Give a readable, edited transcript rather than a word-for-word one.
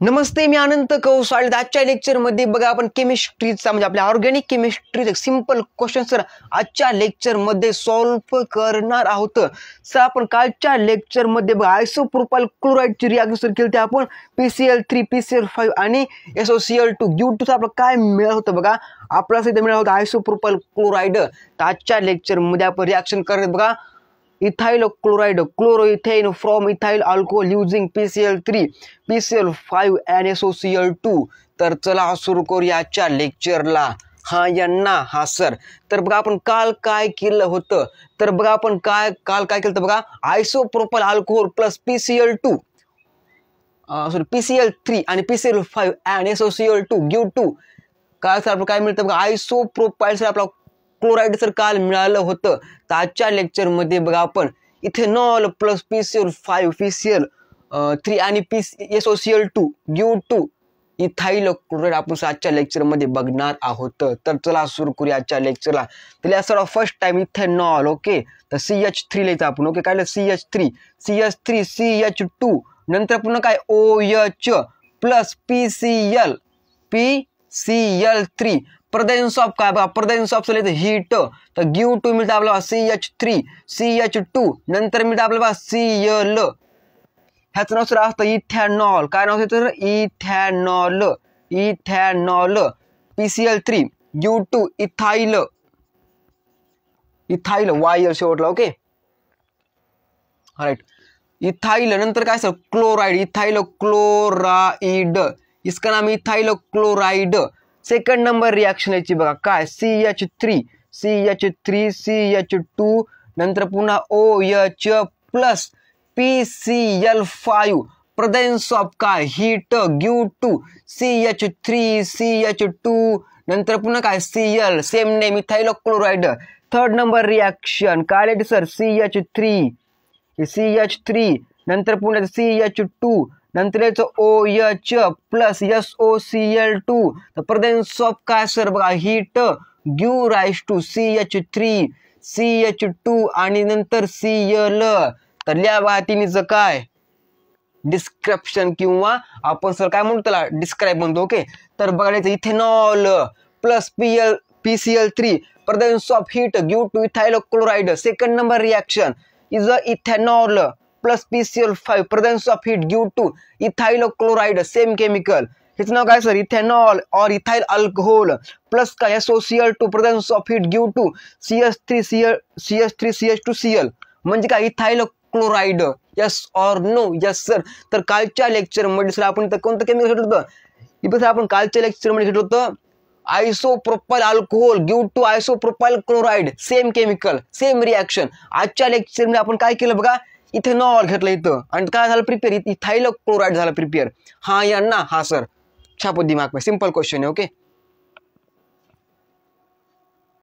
नमस्ते, मी अनंत कौसाळ. आजच्या लेक्चरमध्ये बघा आपण केमिस्ट्रीचा म्हणजे आपल्या ऑर्गॅनिक केमिस्ट्रीचा सिंपल क्वेश्चन सर आजच्या लेक्चरमध्ये सॉल्व्ह करणार आहोत. सर आपण कालच्या लेक्चरमध्ये बघा आयसोप्रोपाइल क्लोराईडची रिॲक्शन सर केली, आपण PCl3 PCl5 आणि SOCl2 U2 आपलं काय मिळालं होतं बघा. आपल्याला इथे मिळालं होतं आयसोप्रोपाइल क्लोराईड. तर आजच्या लेक्चरमध्ये आपण रिॲक्शन करत बघा ethyl chloride chloroethane from ethyl alcohol using PCl3 PCl5 and SOCl2. तर चला सुरू करूया आजच्या लेक्चरला. हा यांना हा सर. तर बघा आपण काल काय केलं होतं, तर बघा आपण काल काय केलं बघा आयसोप्रोपाइल अल्कोहोल प्लस PCl2 PCl3 आणि PCl5 and SOCl2 U2. काय सर आपलं काय मिळतं बघा आयसोप्रोपाइल सर आपला क्लोराईड सर काल मिळालं होतं. तर आजच्या लेक्चरमध्ये बघा आपण इथेनॉल प्लस PCl5 PCl3 आणि SOCl2 U2 इथाइल क्लोराईड आपण आजच्या लेक्चरमध्ये बघणार आहोत. तर चला सुरू करूया आजच्या लेक्चरला. तर sir first time ethanol. Okay, तर CH3 लिहायचं आपण. ओके, काय CH3 CH2 नंतर पुन्हा काय OH plus PCl3 presence of काय बघा प्रेझेन्स ऑफ हीट. तर U2 मिळतं आपल्याला CH3 CH2 नंतर मिळतं आपल्याला Cl. ह्याचं नाव सर असतं इथेनॉल. काय नाव तर इथेनॉल PCl3 U2 इथाइल वायल शेवटला. Okay right ethyl. नंतर काय सर क्लोराइड इथाइल क्लोराइड, इसका नाम ethyl chloride. Second number reaction याची बघा काय CH3 CH2 नंतर पुन्हा OH plus PCl5 presence of काय हीट U2 CH3 CH2 नंतर पुन्हा काय Cl same name ethyl chloride. Third number reaction काय लिहायचं सर CH3 नंतर पुन्हा CH2 नंतर याचं OH प्लस SOCl2 तर प्रेझेन्स ऑफ काय सर बघा heat give rise to CH3 CH2 आणि नंतर Cl. तर लिहा बघा तिन्हीचं काय डिस्क्रिप्शन किंवा आपण सर काय म्हणतो त्याला डिस्क्राईब म्हणतो. ओके, तर बघायचं ethanol plus PCl3 presence of heat give to ethyl chloride. Second number reaction is ethanol plus PCl5 presence of heat give to ethyl chloride same chemical. हेच नाव काय सर इथेनॉल और इथाइल अल्कोहोल प्लस काय SOCl2 presence of heat give to CH3 CH2 Cl म्हणजे काय ethyl chloride. Yes और no? Yes sir. तर कालच्या लेक्चर मध्ये सर आपण कोणतं केमिकल घेतलं होतं, इथे आपण कालच्या लेक्चर मध्ये घेतलं होतं isopropyl alcohol give to isopropyl chloride same chemical same reaction. आजच्या लेक्चर मध्ये आपण काय केलं बघा इथेनॉल घेतलं इथं आणि काय झालं प्रिपेअर इथाइल क्लोराइड झालं प्रिपेअर. हा यांना हा सर छापो दिमाग में सिंपल क्वेश्चन है. ओके.